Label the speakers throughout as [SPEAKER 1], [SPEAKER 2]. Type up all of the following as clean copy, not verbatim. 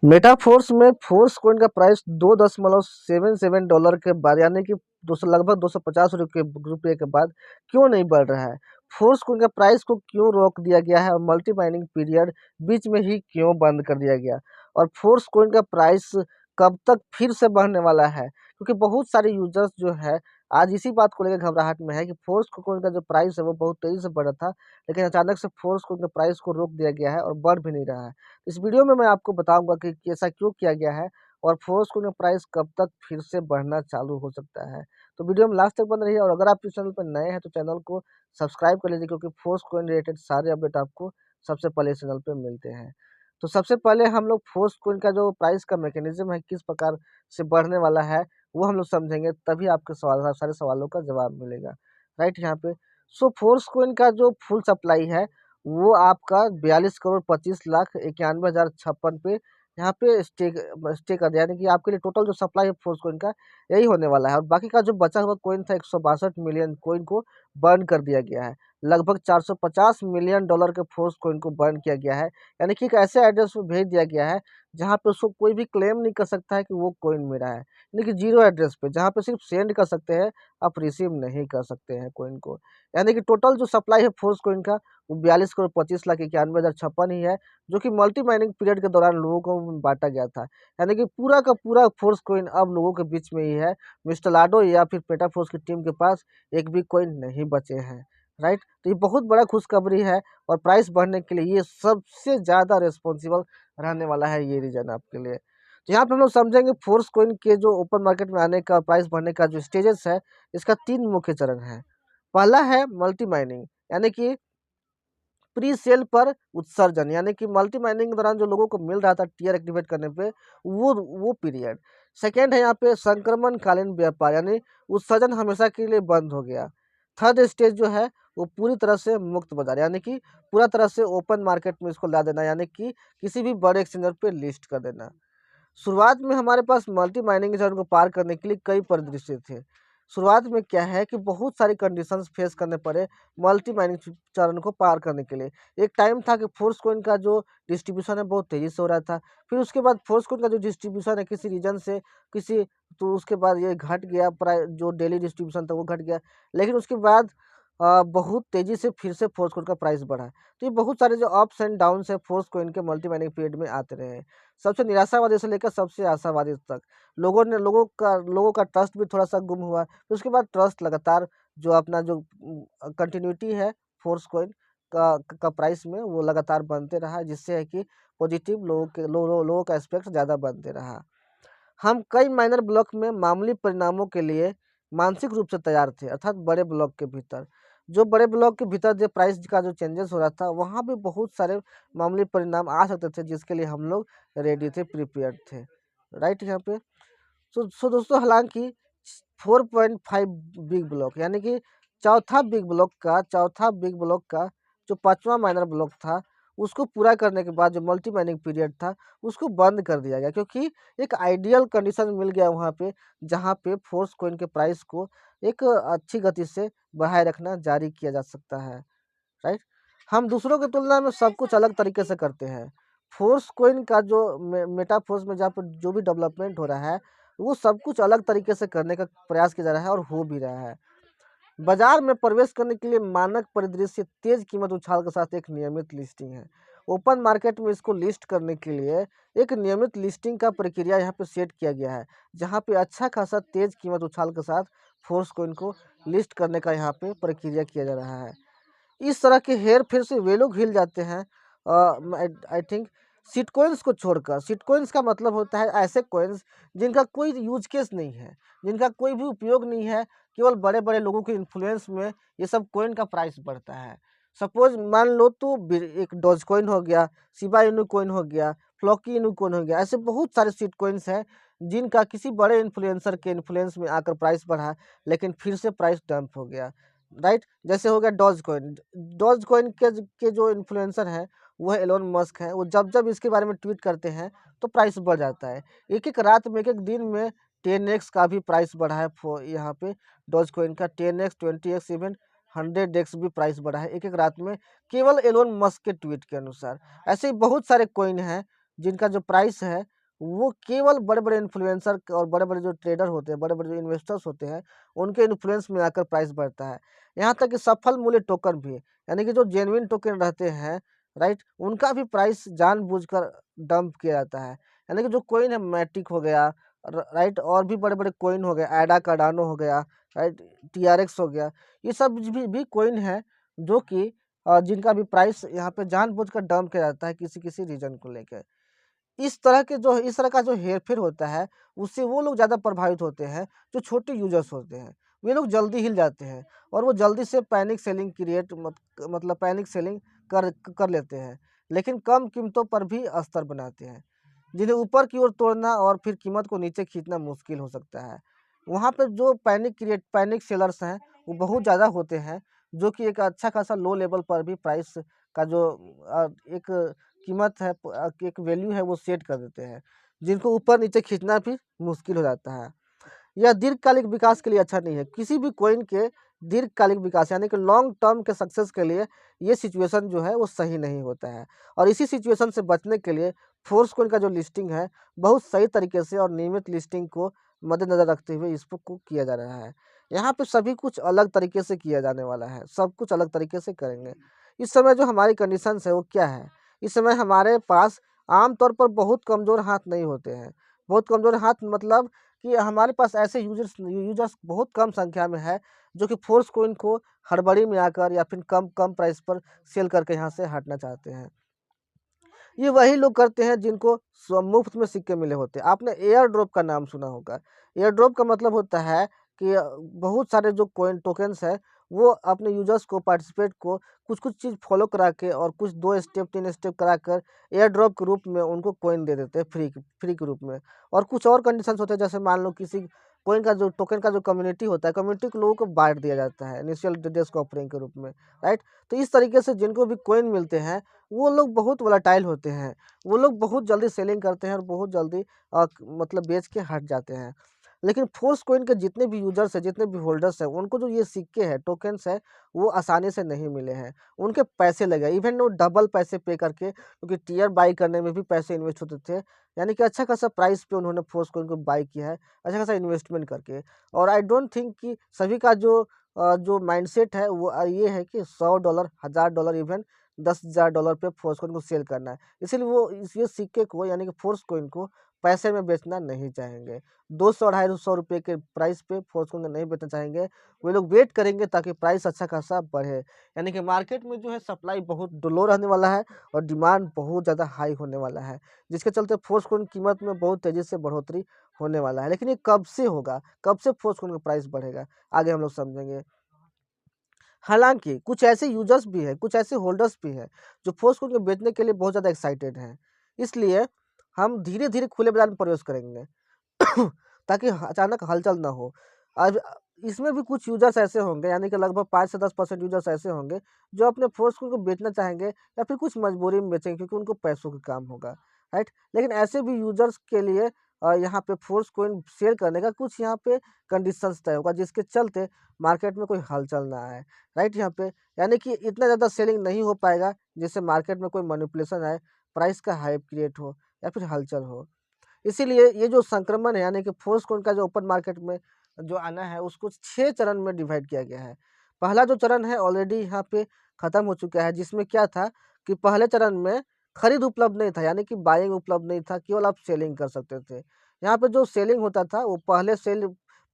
[SPEAKER 1] Metaphors में force coin का price 2.77 dollar के बाद यानी कि लगभग 250 रुपये के बाद क्यों नहीं बढ़ रहा है। फोर्स कॉइन का प्राइस को क्यों रोक दिया गया है और मल्टी माइनिंग पीरियड बीच में ही क्यों बंद कर दिया गया और फोर्स कॉइन का प्राइस कब तक फिर से बढ़ने वाला है, क्योंकि बहुत सारे यूजर्स जो है आज इसी बात को लेकर घबराहट में है कि फोर्स कॉइन का जो प्राइस है वो बहुत तेजी से बढ़ा था, लेकिन अचानक से फोर्स कॉइन के प्राइस को रोक दिया गया है और बढ़ भी नहीं रहा है। इस वीडियो में मैं आपको बताऊंगा कि ऐसा क्यों किया गया है और फोर्स कॉइन का प्राइस कब तक फिर से बढ़ना चालू हो सकता है। तो वीडियो में लास्ट तक बन रही है और अगर आप इस चैनल पर नए हैं तो चैनल को सब्सक्राइब कर लीजिए, क्योंकि फोर्स कॉइन रिलेटेड सारे अपडेट आपको सबसे पहले इस चैनल पर मिलते हैं। तो सबसे पहले हम लोग फोर्स कॉइन का जो प्राइस का मैकेनिज्म है, किस प्रकार से बढ़ने वाला है, वो हम लोग समझेंगे, तभी आपके सारे सवालों का जवाब मिलेगा। राइट, यहाँ पे सो फोर्स कॉइन का जो फुल सप्लाई है वो आपका 42 करोड़ 25 लाख 91,056 पे यहाँ पे स्टे कर दिया, यानी कि आपके लिए टोटल जो सप्लाई है फोर्स कॉइन का यही होने वाला है। और बाकी का जो बचा हुआ कॉइन था 162 मिलियन कॉइन को बर्न कर दिया गया है। लगभग 450 मिलियन डॉलर के फोर्स कॉइन को बर्न किया गया है, यानी कि एक ऐसे एड्रेस पे भेज दिया गया है जहाँ पे उसको कोई भी क्लेम नहीं कर सकता है कि वो कॉइन मेरा है, यानी कि जीरो एड्रेस पे, जहाँ पे सिर्फ सेंड कर सकते हैं, आप रिसीव नहीं कर सकते हैं कॉइन को। यानी कि टोटल जो सप्लाई है फोर्स कॉइन का वो 42 करोड़ 25 लाख 91,056 ही है, जो कि मल्टी माइनिंग पीरियड के दौरान लोगों को बांटा गया था। यानी कि पूरा का पूरा फोर्स कॉइन अब लोगों के बीच में ही है। मिस्टर लाडो या फिर पेटाफोर्स की टीम के पास एक भी कॉइन नहीं बचे हैं। राइट, तो ये बहुत बड़ा खुशखबरी है और प्राइस बढ़ने के लिए ये सबसे ज़्यादा रिस्पॉन्सिबल रहने वाला है, ये रीजन आपके लिए। तो यहाँ पे हम लोग समझेंगे फोर्स कॉइन के जो ओपन मार्केट में आने का, प्राइस बढ़ने का जो स्टेजेस है, इसका 3 मुख्य चरण है। पहला है मल्टी माइनिंग, यानी कि प्री सेल पर उत्सर्जन, यानी कि मल्टी माइनिंग के दौरान जो लोगों को मिल रहा था टियर एक्टिवेट करने पे, वो पीरियड। सेकेंड है यहाँ पे संक्रमण कालीन व्यापार, यानी उत्सर्जन हमेशा के लिए बंद हो गया। थर्ड स्टेज जो है वो पूरी तरह से मुक्त बाजार, यानी कि पूरा तरह से ओपन मार्केट में इसको ला देना, यानी कि किसी भी बड़े एक्सचेंजर पे लिस्ट कर देना। शुरुआत में हमारे पास मल्टी माइनिंग चरण को पार करने के लिए कई परिदृश्य थे। शुरुआत में क्या है कि बहुत सारी कंडीशंस फेस करने पड़े मल्टी माइनिंग चरण को पार करने के लिए। एक टाइम था कि फोर्स कॉइन का जो डिस्ट्रीब्यूशन है बहुत तेज़ी से हो रहा था। फिर उसके बाद फोर्स कॉइन का जो डिस्ट्रीब्यूशन है किसी रीजन से किसी, तो उसके बाद ये घट गया, प्राय जो डेली डिस्ट्रीब्यूशन था वो घट गया। लेकिन उसके बाद बहुत तेज़ी से फिर से फोर्स कॉइन का प्राइस बढ़ा। तो ये बहुत सारे जो अप्स एंड डाउन्स है फोर्स कॉइन के मल्टी माइनिंग पीरियड में आते रहे। सबसे निराशावादी से लेकर सबसे आशावादी तक लोगों का ट्रस्ट भी थोड़ा सा गुम हुआ। फिर उसके बाद ट्रस्ट लगातार जो अपना जो कंटिन्यूटी है फोर्स कॉइन का प्राइस में वो लगातार बनते रहा, जिससे है कि पॉजिटिव लोगों का एस्पेक्ट ज़्यादा बनते रहा। हम कई माइनर ब्लॉक में मामूली परिणामों के लिए मानसिक रूप से तैयार थे, अर्थात बड़े ब्लॉक के भीतर, जो बड़े ब्लॉक के भीतर जो प्राइस का जो चेंजेस हो रहा था वहाँ पे बहुत सारे मामूली परिणाम आ सकते थे, जिसके लिए हम लोग रेडी थे, प्रिपेयर्ड थे। राइट, यहाँ पे सो दोस्तों, हालांकि 4.5 बिग ब्लॉक, यानी कि चौथा बिग ब्लॉक का जो पांचवा माइनर ब्लॉक था, उसको पूरा करने के बाद जो मल्टी माइनिंग पीरियड था उसको बंद कर दिया गया, क्योंकि एक आइडियल कंडीशन मिल गया वहाँ पे, जहाँ पे फोर्स कॉइन के प्राइस को एक अच्छी गति से बढ़ाए रखना जारी किया जा सकता है। राइट, हम दूसरों की तुलना में सब कुछ अलग तरीके से करते हैं। फोर्स कॉइन का जो मेटाफोर्स में जहाँ पर जो भी डेवलपमेंट हो रहा है वो सब कुछ अलग तरीके से करने का प्रयास किया जा रहा है और हो भी रहा है। बाजार में प्रवेश करने के लिए मानक परिदृश्य तेज कीमत उछाल के साथ एक नियमित लिस्टिंग है। ओपन मार्केट में इसको लिस्ट करने के लिए एक नियमित लिस्टिंग का प्रक्रिया यहाँ पे सेट किया गया है, जहाँ पे अच्छा खासा तेज कीमत उछाल के साथ फोर्स कॉइन को लिस्ट करने का यहाँ पे प्रक्रिया किया जा रहा है। इस तरह के हेर फेर से वे लोग हिल जाते हैं, आई थिंक सीट कोइंस को छोड़कर। सीट कोइंस का मतलब होता है ऐसे कोइंस जिनका कोई यूज केस नहीं है, जिनका कोई भी उपयोग नहीं है, केवल बड़े बड़े लोगों के इन्फ्लुएंस में ये सब कोइन का प्राइस बढ़ता है। सपोज मान लो तो एक डॉज कोइन हो गया, शिबा इनू कोइन हो गया, फ्लॉकी इनू कोइन हो गया, ऐसे बहुत सारे सीट कोइंस हैं जिनका किसी बड़े इन्फ्लुएंसर के इन्फ्लुएंस में आकर प्राइस बढ़ा, लेकिन फिर से प्राइस डंप हो गया। राइट, जैसे हो गया डॉज कॉइन के जो इन्फ्लुएंसर है वो है एलोन मस्क है। वो जब जब इसके बारे में ट्वीट करते हैं तो प्राइस बढ़ जाता है। एक एक रात में, एक एक दिन में 10x का भी प्राइस बढ़ा है। यहाँ पे डॉज कॉइन का 10x 20x इवन 100x भी प्राइस बढ़ा है एक एक रात में, केवल एलोन मस्क के ट्वीट के अनुसार। ऐसे ही बहुत सारे कॉइन हैं जिनका जो प्राइस है वो केवल बड़े-बड़े इन्फ्लुएंसर और बड़े-बड़े जो ट्रेडर होते हैं, बड़े-बड़े जो इन्वेस्टर्स होते हैं, उनके इन्फ्लुएंस में आकर प्राइस बढ़ता है। यहाँ तक कि सफल मूल्य टोकन भी, यानी कि जो जेन्युइन टोकन रहते हैं, राइट? उनका भी प्राइस जानबूझकर डंप किया जाता है। यानी कि जो कॉइन है मैटिक हो गया, राइट? और भी बड़े-बड़े कॉइन हो गए, एडा कार्डानो हो गया, राइट? टीआरएक्स हो गया, ये सब भी कॉइन है जो कि जिनका भी प्राइस यहाँ पे जानबूझकर डंप किया जाता है किसी-किसी रीज़न को लेके। इस तरह का जो हेर-फेर होता है, उससे वो लोग ज़्यादा प्रभावित होते हैं, जो छोटे यूज़र्स होते हैं। वे लोग जल्दी हिल जाते हैं और वो जल्दी से पैनिक सेलिंग क्रिएट मतलब पैनिक सेलिंग कर कर लेते हैं, लेकिन कम कीमतों पर भी अस्तर बनाते हैं, जिन्हें ऊपर की ओर तोड़ना और फिर कीमत को नीचे खींचना मुश्किल हो सकता है। वहाँ पे जो पैनिक सेलर्स हैं, वो बहुत ज़्यादा होते हैं, जो कि एक अच्छा खासा लो लेवल पर भी प्राइस का जो एक कीमत है एक वैल्यू है वो सेट कर देते हैं, जिनको ऊपर-नीचे खींचना भी मुश्किल हो जाता है। यह दीर्घकालिक विकास के लिए अच्छा नहीं है। किसी भी कॉइन के दीर्घकालिक विकास यानी कि लॉन्ग टर्म के सक्सेस के लिए ये सिचुएशन जो है वो सही नहीं होता है और इसी सिचुएशन से बचने के लिए फोर्स कॉइन का जो लिस्टिंग है, बहुत सही तरीके से और नियमित लिस्टिंग को मद्देनज़र रखते हुए इसको को किया जा रहा है। यहाँ पे सभी कुछ अलग तरीके से किया जाने वाला है, सब कुछ अलग तरीके से करेंगे। इस समय जो हमारी कंडीशंस है वो क्या है? इस समय हमारे पास आम तौर पर बहुत कमज़ोर हाथ नहीं होते हैं। बहुत कमज़ोर हाथ मतलब कि हमारे पास ऐसे यूज़र्स बहुत कम संख्या में है, जो कि फोर्स कॉइन को हड़बड़ी में आकर या फिर कम कम प्राइस पर सेल करके यहाँ से हटना चाहते हैं। ये वही लोग करते हैं जिनको मुफ्त में सिक्के मिले होते हैं। आपने एयर ड्रॉप का नाम सुना होगा। एयर ड्रॉप का मतलब होता है कि बहुत सारे जो कॉइन टोकन्स हैं, वो अपने यूज़र्स को पार्टिसिपेट को कुछ-कुछ चीज़ फ़ॉलो करा के और कुछ 2 स्टेप 3 स्टेप कराकर एयर ड्रॉप के रूप में उनको कॉइन दे देते हैं फ्री के रूप में। और कुछ और कंडीशंस होते हैं, जैसे मान लो किसी कॉइन का जो टोकन का जो कम्युनिटी होता है, कम्युनिटी के लोगों को बाँट दिया जाता है इनिशियल डेस्क ऑफरिंग के रूप में, राइट? तो इस तरीके से जिनको भी कॉइन मिलते हैं, वो लोग बहुत वोलेटाइल होते हैं। वो लोग बहुत जल्दी सेलिंग करते हैं और बहुत जल्दी मतलब बेच के हट जाते हैं। लेकिन फोर्स कॉइन के जितने भी यूज़र्स हैं, जितने भी होल्डर्स हैं, उनको जो ये सिक्के हैं, टोकन्स हैं, वो आसानी से नहीं मिले हैं। उनके पैसे लगे, इवन वो डबल पैसे पे करके, क्योंकि टियर बाई करने में भी पैसे इन्वेस्ट होते थे। यानी कि अच्छा खासा प्राइस पे उन्होंने फोर्स कॉइन को बाई किया है, अच्छा खासा इन्वेस्टमेंट करके। और आई डोंट थिंक कि सभी का जो माइंडसेट है वो ये है कि $100, $1000 इवन $10,000 पे फोर्स कॉइन को सेल करना है। इसीलिए वो ये सिक्के को यानी कि फोर्स कॉइन को पैसे में बेचना नहीं चाहेंगे। 200 ₹250 के प्राइस पे फोर्स कॉइन को नहीं बेचना चाहेंगे। वो लोग वेट करेंगे ताकि प्राइस अच्छा खासा बढ़े। यानी कि मार्केट में जो है सप्लाई बहुत लो रहने वाला है और डिमांड बहुत ज़्यादा हाई होने वाला है। जिसके चलते फोर्स कॉइन कीमत में बहुत तेज़ी से बढ़ोतरी होने वाला है। लेकिन ये कब से होगा? कब से फोर्स कॉइन का प्राइस बढ़ेगा? आगे हम लोग समझेंगे। हालाँकि कुछ ऐसे यूज़र्स भी हैं, कुछ ऐसे होल्डर्स भी हैं, जो फोर्स को बेचने के लिए बहुत ज़्यादा एक्साइटेड हैं। इसलिए हम धीरे-धीरे खुले बाज़ार में प्रवेश करेंगे ताकि अचानक हलचल ना हो। अब इसमें भी कुछ यूज़र्स ऐसे होंगे, यानी कि लगभग 5 से 10% यूज़र्स ऐसे होंगे, जो अपने फोर्स को बेचना चाहेंगे या फिर कुछ मजबूरी में बेचेंगे क्योंकि उनको पैसों का काम होगा, राइट? लेकिन ऐसे भी यूज़र्स के लिए यहाँ पे फोर्स कॉइन शेयर करने का कुछ यहाँ पे कंडीशंस तय होगा, जिसके चलते मार्केट में कोई हलचल ना आए। राइट यहाँ पे यानी कि इतना ज़्यादा सेलिंग नहीं हो पाएगा जिससे मार्केट में कोई मैनिपुलेशन आए, प्राइस का हाइप क्रिएट हो या फिर हलचल हो। इसीलिए ये जो संक्रमण है यानी कि फोर्सकॉइन का जो ओपन मार्केट में जो आना है उसको 6 चरण में डिवाइड किया गया है। पहला जो चरण है ऑलरेडी यहाँ पे खत्म हो चुका है, जिसमें क्या था कि पहले चरण में खरीद उपलब्ध नहीं था, यानी कि बाइंग उपलब्ध नहीं था, केवल आप सेलिंग कर सकते थे। यहाँ पे जो सेलिंग होता था वो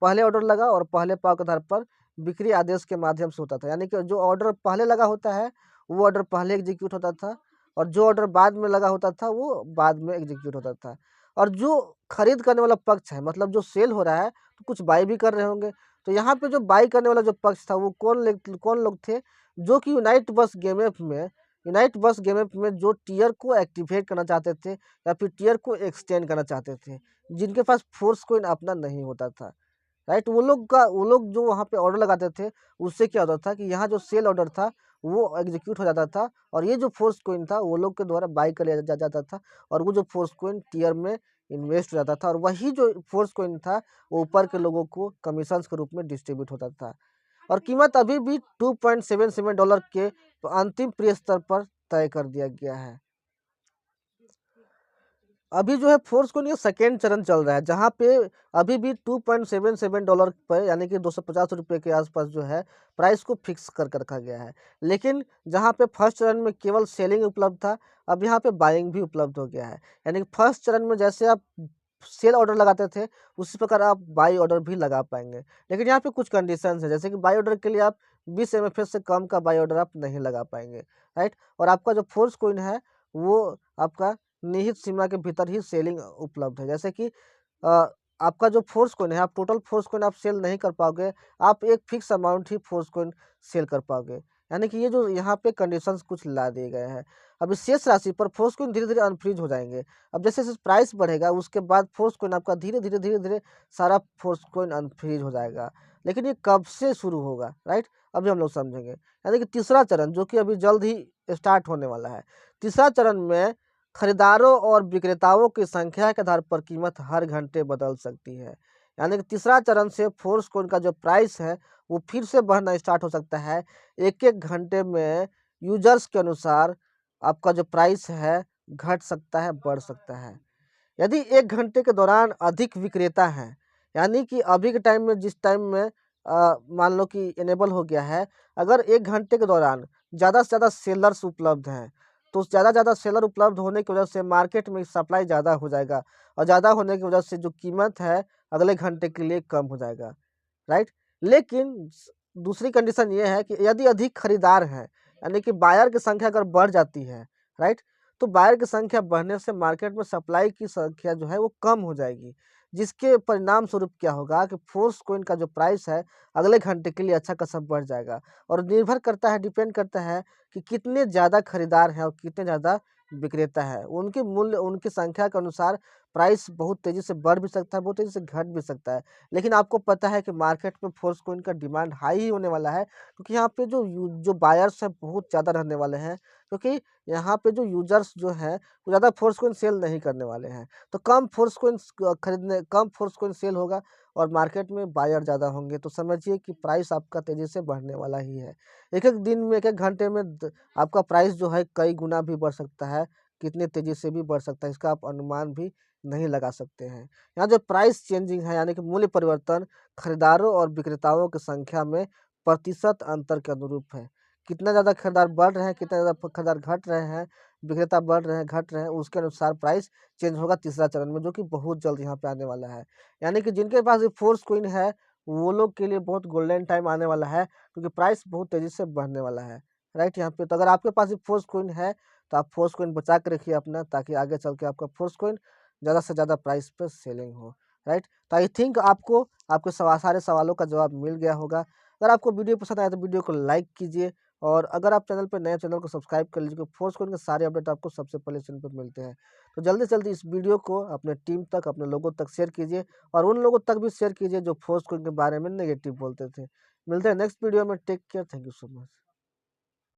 [SPEAKER 1] पहले ऑर्डर लगा और पहले पाव के आधार पर बिक्री आदेश के माध्यम से होता था। यानी कि जो ऑर्डर पहले लगा होता है, वो ऑर्डर पहले एग्जीक्यूट होता था और जो ऑर्डर बाद में लगा होता था, वो बाद में एग्जीक्यूट होता था। और जो खरीद करने वाला पक्ष है, मतलब जो सेल हो रहा है, तो कुछ बाय भी कर रहे होंगे। तो यहाँ पे जो बाय करने वाला जो पक्ष था, वो कौन लोग थे? जो कि यूनाइट बस गेम ऐप में जो टियर को एक्टिवेट करना चाहते थे या फिर टियर को एक्सटेंड करना चाहते थे, जिनके पास फोर्स कॉइन अपना नहीं होता था। राइट? वो लोग जो वहाँ पे ऑर्डर लगाते थे, उससे क्या होता था कि यहाँ जो सेल ऑर्डर था, वो एग्ज़ीक्यूट हो जाता था और ये जो फोर्स कॉइन था, वो लोग के द्वारा बाय कर लिया जाता था और वो जो फोर्स कॉइन टियर में इन्वेस्ट हो जाता था और वही जो फोर्स कॉइन था, वो ऊपर के लोगों को कमीशंस के रूप में डिस्ट्रीब्यूट होता था। और कीमत अभी भी $2.77 के अंतिम प्रिय स्तर पर तय कर दिया गया है। अभी जो है फोर्स को ये सेकेंड चरण चल रहा है, जहाँ पे अभी भी $2.77 पे यानी कि 250 रुपये के आसपास जो है प्राइस को फिक्स कर रखा गया है। लेकिन जहाँ पे फर्स्ट चरण में केवल सेलिंग उपलब्ध था, अब यहाँ पे बाइंग भी उपलब्ध हो गया है। यानी कि फर्स्ट चरण में जैसे आप सेल ऑर्डर लगाते थे, उसी प्रकार आप बाई ऑर्डर भी लगा पाएंगे। लेकिन यहाँ पे कुछ कंडीशंस है, जैसे कि बाई ऑर्डर के लिए आप 20 MFS से कम का बाई ऑर्डर आप नहीं लगा पाएंगे, राइट। और आपका जो फोर्स कोइन है वो आपका निहित सीमा के भीतर ही सेलिंग उपलब्ध है। जैसे कि अ, आपका जो फोर्स कॉइन है, आप टोटल फोर्स कॉइन आप सेल नहीं कर पाओगे, आप एक फिक्स अमाउंट ही फोर्स कॉइन सेल कर पाओगे। यानी कि ये जो यहाँ पे कंडीशंस कुछ ला दिए गए हैं। अब इस शेष राशि पर फोर्स कॉइन धीरे-धीरे अनफ्रीज हो जाएँगे। अब जैसे-जैसे प्राइस बढ़ेगा, उसके बाद फोर्स कॉइन आपका धीरे-धीरे, धीरे-धीरे सारा फोर्स कॉइन अनफ्रीज हो जाएगा। लेकिन ये कब से शुरू होगा, राइट? अभी हम लोग समझेंगे। यानी कि तीसरा चरण जो कि अभी जल्द ही स्टार्ट होने वाला है। तीसरा चरण में खरीदारों और विक्रेताओं की संख्या के आधार पर कीमत हर घंटे बदल सकती है। यानी कि तीसरा चरण से फोर्स कॉइन का जो प्राइस है वो फिर से बढ़ना स्टार्ट हो सकता है। एक-एक घंटे में यूजर्स के अनुसार आपका जो प्राइस है घट सकता है, बढ़ सकता है। यदि 1 घंटे के दौरान अधिक विक्रेता हैं, यानी कि अभी के टाइम में जिस टाइम में मान लो कि इनेबल हो गया है, अगर 1 घंटे के दौरान ज़्यादा से ज़्यादा सेलर्स उपलब्ध हैं, तो ज़्यादा से ज़्यादा सेलर उपलब्ध होने की वजह से मार्केट में सप्लाई ज़्यादा हो जाएगा और ज़्यादा होने की वजह से जो कीमत है, अगले घंटे के लिए कम हो जाएगा, राइट? लेकिन दूसरी कंडीशन ये है कि यदि अधिक खरीदार हैं, यानी कि बायर की संख्या अगर बढ़ जाती है, राइट? तो बायर की संख्या बढ़ने से मार्केट में सप्लाई की संख्या जो है वो कम हो जाएगी, जिसके परिणाम स्वरूप क्या होगा कि फोर्स कॉइन का जो प्राइस है अगले घंटे के लिए अच्छा खासा बढ़ जाएगा। और निर्भर करता है, डिपेंड करता है कि कितने ज़्यादा खरीदार हैं और कितने ज़्यादा विक्रेता है, उनके मूल्य उनकी संख्या के अनुसार प्राइस बहुत तेज़ी से बढ़ भी सकता है, बहुत तेज़ी से घट भी सकता है। लेकिन आपको पता है कि मार्केट में फोर्स कॉइन का डिमांड हाई ही होने वाला है, क्योंकि यहाँ पे जो बायर्स हैं बहुत ज़्यादा रहने वाले हैं, क्योंकि यहाँ पे जो यूज़र्स जो हैं, वो ज़्यादा फोर्स कॉइन सेल नहीं करने वाले हैं। तो कम फोर्स कॉइन्स कम फोर्स कॉइन सेल होगा और मार्केट में बायर ज़्यादा होंगे, तो समझिए कि प्राइस आपका तेज़ी से बढ़ने वाला ही है। एक-एक दिन में, एक-एक घंटे में आपका प्राइस जो है कई गुना भी बढ़ सकता है, कितनी तेज़ी से भी बढ़ सकता है, इसका आप अनुमान भी नहीं लगा सकते हैं। यहाँ जो प्राइस चेंजिंग है, यानी कि मूल्य परिवर्तन खरीदारों और विक्रेताओं की संख्या में प्रतिशत अंतर के अनुरूप है। कितना ज़्यादा खरीदार बढ़ रहे हैं, कितना ज़्यादा खरीदार घट रहे हैं, विक्रेता बढ़ रहे हैं, घट रहे हैं, उसके अनुसार प्राइस चेंज होगा तीसरा चरण में, जो कि बहुत जल्द यहाँ पे आने वाला है। यानी कि जिनके पास ये फोर्स कॉइन है, वो लोग के लिए बहुत गोल्डन टाइम आने वाला है, क्योंकि प्राइस बहुत तेज़ी से बढ़ने वाला है, राइट? यहाँ पे तो अगर आपके पास ये फोर्स कॉइन है, तो आप फोर्स कॉइन बचा के रखिए अपना, ताकि आगे चल के आपका फोर्स कॉइन ज़्यादा से ज़्यादा प्राइस पे सेलिंग हो, राइट? तो आई थिंक आपको आपके सारे सवालों का जवाब मिल गया होगा। अगर आपको वीडियो पसंद आया तो वीडियो को लाइक कीजिए, और अगर आप चैनल पे नए, चैनल को सब्सक्राइब कर लीजिए, फोर्स कॉइन के सारे अपडेट आपको सबसे पहले चैनल पे मिलते हैं। तो जल्दी से जल्दी इस वीडियो को अपने टीम तक, अपने लोगों तक शेयर कीजिए, और उन लोगों तक भी शेयर कीजिए जो फोर्स कॉइन के बारे में नेगेटिव बोलते थे। मिलते हैं नेक्स्ट वीडियो में, take care, thank you so much.